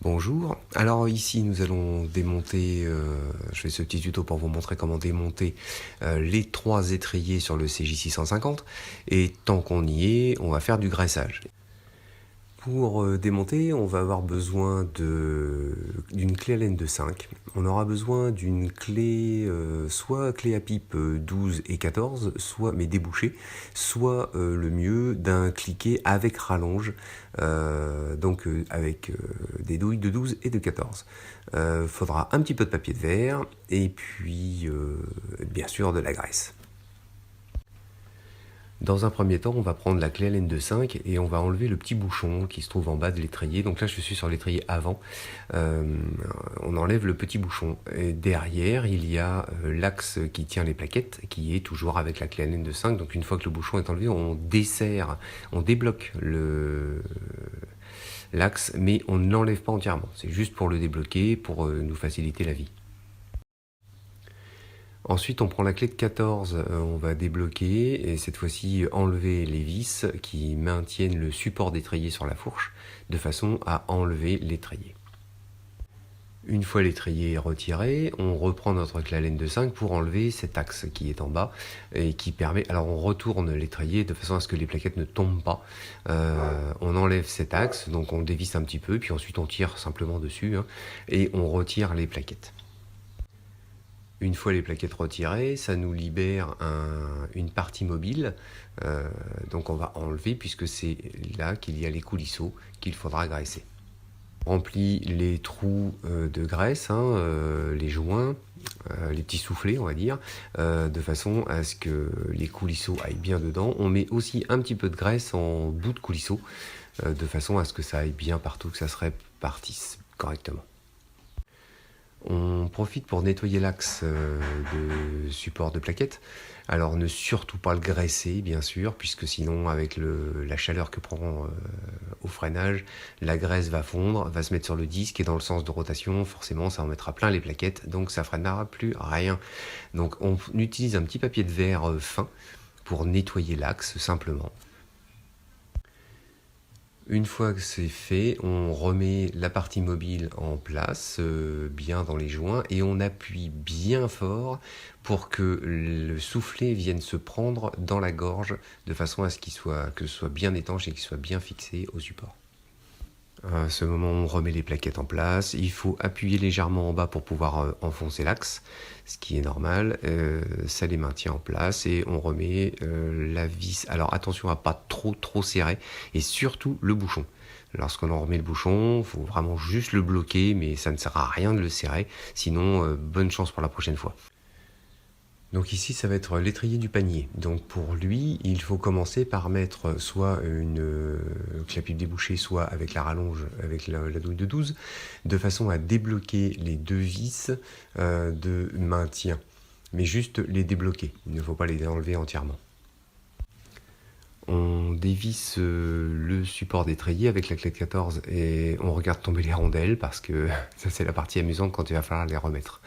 Bonjour, alors ici nous allons démonter, je fais ce petit tuto pour vous montrer comment démonter les 3 étriers sur le CJ650 et tant qu'on y est, on va faire du graissage. Pour démonter, on va avoir besoin d'une clé Allen de 5. On aura besoin d'une clé, soit clé à pipe 12 et 14, soit, mais débouchée, soit le mieux d'un cliquet avec rallonge, avec des douilles de 12 et de 14. Faudra un petit peu de papier de verre et puis bien sûr de la graisse. Dans un premier temps, on va prendre la clé Allen de 5 et on va enlever le petit bouchon qui se trouve en bas de l'étrier. Donc là, je suis sur l'étrier avant. On enlève le petit bouchon. Et derrière, il y a l'axe qui tient les plaquettes, qui est toujours avec la clé Allen de 5. Donc une fois que le bouchon est enlevé, on desserre, on débloque l'axe, mais on ne l'enlève pas entièrement. C'est juste pour le débloquer, pour nous faciliter la vie. Ensuite, on prend la clé de 14, on va débloquer et cette fois-ci enlever les vis qui maintiennent le support d'étrier sur la fourche de façon à enlever l'étrier. Une fois l'étrier retiré, on reprend notre clé Allen de 5 pour enlever cet axe qui est en bas et qui permet... Alors on retourne l'étrier de façon à ce que les plaquettes ne tombent pas. On enlève cet axe, donc on dévisse un petit peu, puis ensuite on tire simplement dessus et on retire les plaquettes. Une fois les plaquettes retirées, ça nous libère une partie mobile, donc on va enlever puisque c'est là qu'il y a les coulisseaux qu'il faudra graisser. On remplit les trous de graisse, les joints, les petits soufflets on va dire, de façon à ce que les coulisseaux aillent bien dedans. On met aussi un petit peu de graisse en bout de coulisseau, de façon à ce que ça aille bien partout, que ça se répartisse correctement. On profite pour nettoyer l'axe de support de plaquettes. Alors ne surtout pas le graisser bien sûr, puisque sinon avec la chaleur que prend au freinage, la graisse va fondre, va se mettre sur le disque et dans le sens de rotation, forcément ça en mettra plein les plaquettes, donc ça freinera plus rien. Donc on utilise un petit papier de verre fin pour nettoyer l'axe simplement. Une fois que c'est fait, on remet la partie mobile en place, bien dans les joints, et on appuie bien fort pour que le soufflet vienne se prendre dans la gorge, de façon à ce que ce soit bien étanche et qu'il soit bien fixé au support. À ce moment, on remet les plaquettes en place. Il faut appuyer légèrement en bas pour pouvoir enfoncer l'axe, ce qui est normal. Ça les maintient en place et on remet la vis. Alors attention à pas trop serrer et surtout le bouchon. Lorsqu'on en remet le bouchon, il faut vraiment juste le bloquer, mais ça ne sert à rien de le serrer. Sinon, bonne chance pour la prochaine fois. Donc ici, ça va être l'étrier du panier. Donc pour lui, il faut commencer par mettre soit une clé à pipe débouchée, soit avec la rallonge, avec la douille de 12, de façon à débloquer les 2 vis de maintien. Mais juste les débloquer, il ne faut pas les enlever entièrement. On dévisse le support d'étrier avec la clé de 14 et on regarde tomber les rondelles parce que ça c'est la partie amusante quand il va falloir les remettre.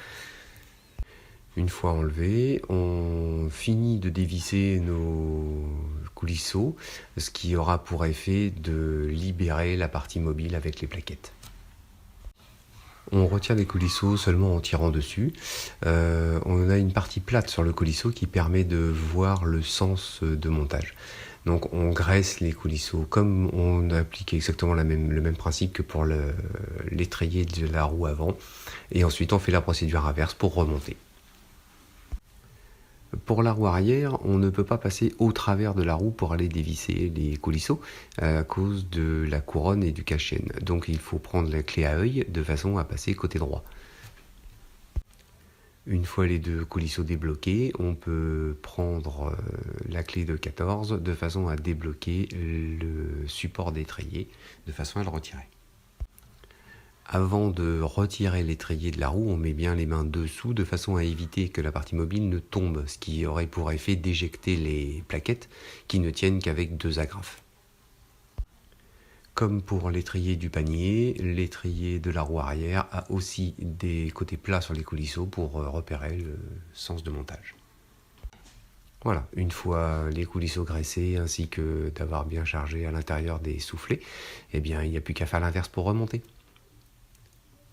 Une fois enlevé, on finit de dévisser nos coulisseaux, ce qui aura pour effet de libérer la partie mobile avec les plaquettes. On retire les coulisseaux seulement en tirant dessus. On a une partie plate sur le colisseau qui permet de voir le sens de montage. Donc on graisse les coulisseaux comme on applique exactement le même principe que pour l'étrier de la roue avant. Et ensuite on fait la procédure inverse pour remonter. Pour la roue arrière, on ne peut pas passer au travers de la roue pour aller dévisser les coulisseaux à cause de la couronne et du cache-chaîne. Donc il faut prendre la clé à œil de façon à passer côté droit. Une fois les 2 coulisseaux débloqués, on peut prendre la clé de 14 de façon à débloquer le support d'étrier, de façon à le retirer. Avant de retirer l'étrier de la roue, on met bien les mains dessous de façon à éviter que la partie mobile ne tombe, ce qui aurait pour effet d'éjecter les plaquettes qui ne tiennent qu'avec 2 agrafes. Comme pour l'étrier du panier, l'étrier de la roue arrière a aussi des côtés plats sur les coulisseaux pour repérer le sens de montage. Voilà, une fois les coulisseaux graissés ainsi que d'avoir bien chargé à l'intérieur des soufflets, eh bien il n'y a plus qu'à faire l'inverse pour remonter.